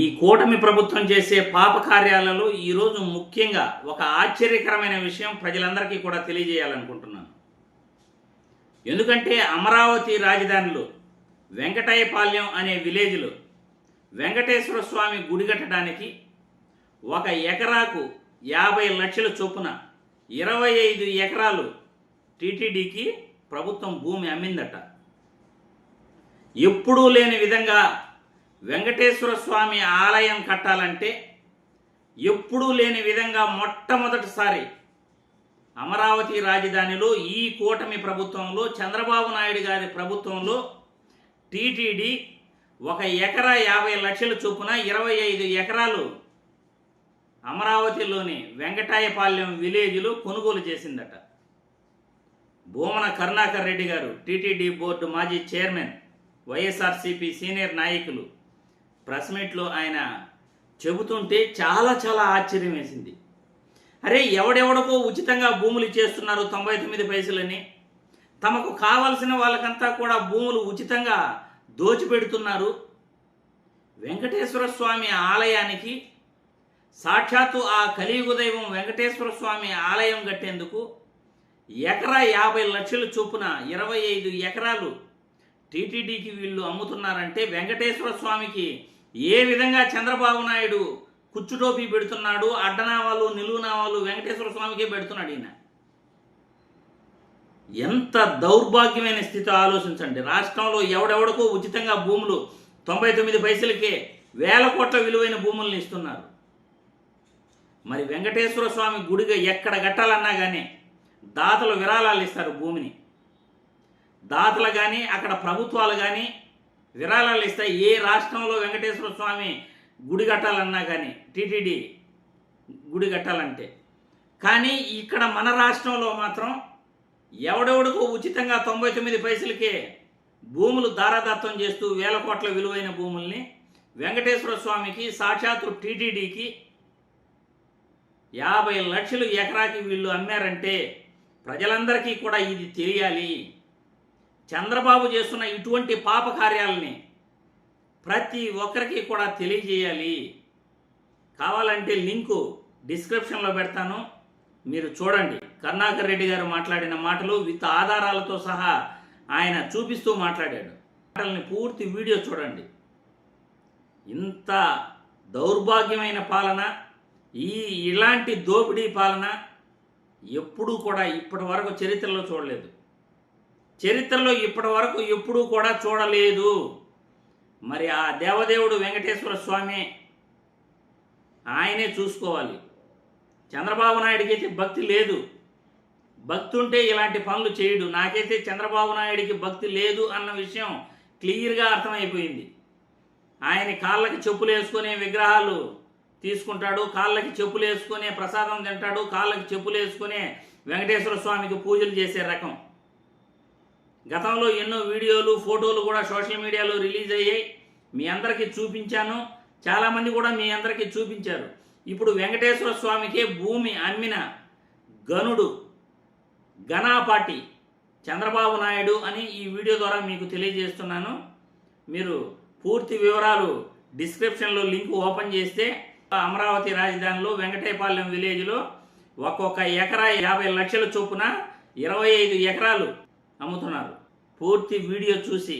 ఈ కూటమి ప్రభుత్వం చేసే పాప కార్యాలలో ఈరోజు ముఖ్యంగా ఒక ఆశ్చర్యకరమైన విషయం ప్రజలందరికీ కూడా తెలియజేయాలనుకుంటున్నాను. ఎందుకంటే అమరావతి రాజధానిలో వెంకటయ్యపాలెం అనే విలేజ్లో వెంకటేశ్వర స్వామి గుడి కట్టడానికి ఒక ఎకరాకు 50 లక్షల చొప్పున 25 ఎకరాలు టీటీడీకి ప్రభుత్వం భూమి అమ్మిందట. ఎప్పుడూ లేని విధంగా వెంకటేశ్వర స్వామి ఆలయం కట్టాలంటే ఎప్పుడూ లేని విధంగా మొట్టమొదటిసారి అమరావతి రాజధానిలో ఈ కూటమి ప్రభుత్వంలో చంద్రబాబు నాయుడు గారి ప్రభుత్వంలో టీటీడీ ఒక ఎకరా 50 లక్షల చొప్పున 25 ఎకరాలు అమరావతిలోని వెంకటాయపాలెం విలేజ్లో కొనుగోలు చేసిందట. భూమన కరుణాకర్ రెడ్డి గారు టీటీడీ బోర్డు మాజీ చైర్మన్, వైఎస్ఆర్సీపీ సీనియర్ నాయకులు ప్రెస్ మీట్లో ఆయన చెబుతుంటే చాలా ఆశ్చర్యం వేసింది. అరే, ఎవడెవడకో ఉచితంగా భూములు ఇచ్చేస్తున్నారు 99 పైసలని, తమకు కావలసిన వాళ్ళకంతా కూడా భూములు ఉచితంగా దోచిపెడుతున్నారు. వెంకటేశ్వర స్వామి ఆలయానికి సాక్షాత్తు ఆ కలియుగ దైవం వెంకటేశ్వర స్వామి ఆలయం కట్టేందుకు ఎకరా 50 లక్షల చొప్పున 25 ఎకరాలు టీటీడీకి వీళ్ళు అమ్ముతున్నారంటే వెంకటేశ్వర స్వామికి ఏ విధంగా చంద్రబాబు నాయుడు కుచ్చుటోపీ పెడుతున్నాడు, అడ్డనామాలు నిలువునామాలు వెంకటేశ్వర స్వామికే పెడుతున్నాడు ఈయన. ఎంత దౌర్భాగ్యమైన స్థితి ఆలోచించండి. రాష్ట్రంలో ఎవడెవడకో ఉచితంగా భూములు 99 పైసలకే 1000 కోట్ల విలువైన భూములను ఇస్తున్నారు. మరి వెంకటేశ్వర స్వామి గుడిగా ఎక్కడ కట్టాలన్నా కానీ దాతలు విరాళాలు ఇస్తారు భూమిని. దాతలు కానీ అక్కడ ప్రభుత్వాలు కానీ విరాళాలు ఇస్తాయి. ఏ రాష్ట్రంలో వెంకటేశ్వర స్వామి గుడి కట్టాలన్నా కానీ టీటీడీ గుడి కట్టాలంటే. కానీ ఇక్కడ మన రాష్ట్రంలో మాత్రం ఎవడెవడికో ఉచితంగా 99 పైసలకే భూములు దారాదత్తం చేస్తూ 1000 కోట్ల విలువైన భూముల్ని వెంకటేశ్వర స్వామికి సాక్షాత్తు టీటీడీకి 50 లక్షలు ఎకరాకి వీళ్ళు అమ్మారంటే ప్రజలందరికీ కూడా ఇది తెలియాలి. చంద్రబాబు చేస్తున్న ఇటువంటి పాప కార్యాలని ప్రతి ఒక్కరికి కూడా తెలియజేయాలి. కావాలంటే లింకు డిస్క్రిప్షన్లో పెడతాను, మీరు చూడండి. కరుణాకర్ రెడ్డి గారు మాట్లాడిన మాటలు విత్ ఆధారాలతో సహా ఆయన చూపిస్తూ మాట్లాడాడు. మాటల్ని పూర్తి వీడియో చూడండి. ఇంత దౌర్భాగ్యమైన పాలన, ఇలాంటి దోపిడీ పాలన ఎప్పుడూ కూడా ఇప్పటి వరకు చరిత్రలో చూడలేదు. చరిత్రలో ఇప్పటి వరకు ఎప్పుడూ కూడా చూడలేదు. మరి ఆ దేవదేవుడు వెంకటేశ్వర స్వామి ఆయనే చూసుకోవాలి. చంద్రబాబు నాయుడికి అయితే భక్తి లేదు. భక్తి ఉంటే ఇలాంటి పనులు చేయడు. నాకైతే చంద్రబాబు నాయుడికి భక్తి లేదు అన్న విషయం క్లియర్గా అర్థమైపోయింది. ఆయన కాళ్ళకి చెప్పులు వేసుకునే విగ్రహాలు తీసుకుంటాడు, కాళ్ళకి చెప్పులు వేసుకునే ప్రసాదం తింటాడు, కాళ్ళకి చెప్పులు వేసుకునే వెంకటేశ్వర స్వామికి పూజలు చేసే రకం. గతంలో ఎన్నో వీడియోలు ఫోటోలు కూడా సోషల్ మీడియాలో రిలీజ్ అయ్యాయి, మీ అందరికీ చూపించాను. చాలామంది కూడా మీ అందరికీ చూపించారు. ఇప్పుడు వెంకటేశ్వర స్వామికే భూమి అమ్మిన గనుడు ఘనాపాటి చంద్రబాబు నాయుడు అని ఈ వీడియో ద్వారా మీకు తెలియజేస్తున్నాను. మీరు పూర్తి వివరాలు డిస్క్రిప్షన్లో లింక్ ఓపెన్ చేస్తే అమరావతి రాజధానిలో వెంకటయ్యపాలెం విలేజ్లో ఒక్కొక్క ఎకరా 50 లక్షల చొప్పున 25 ఎకరాలు అమ్ముతున్నారు. పూర్తి వీడియో చూసి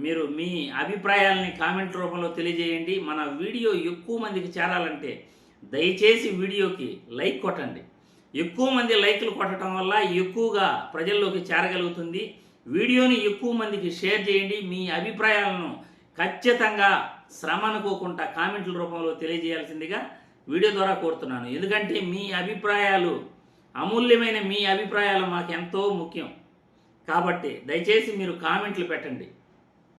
మీరు మీ అభిప్రాయాలని కామెంట్ రూపంలో తెలియజేయండి. మన వీడియో ఎక్కువ మందికి చేరాలంటే దయచేసి వీడియోకి లైక్ కొట్టండి. ఎక్కువ మంది లైక్లు కొట్టడం వల్ల ఎక్కువగా ప్రజల్లోకి చేరగలుగుతుంది. వీడియోని ఎక్కువ మందికి షేర్ చేయండి. మీ అభిప్రాయాలను ఖచ్చితంగా శ్రమ అనుకోకుండా కామెంట్ల రూపంలో తెలియజేయాల్సిందిగా వీడియో ద్వారా కోరుతున్నాను. ఎందుకంటే మీ అభిప్రాయాలు అమూల్యమైన, మీ అభిప్రాయాలు మాకు ఎంతో ముఖ్యం. కాబట్టి దయచేసి మీరు కామెంట్లు పెట్టండి.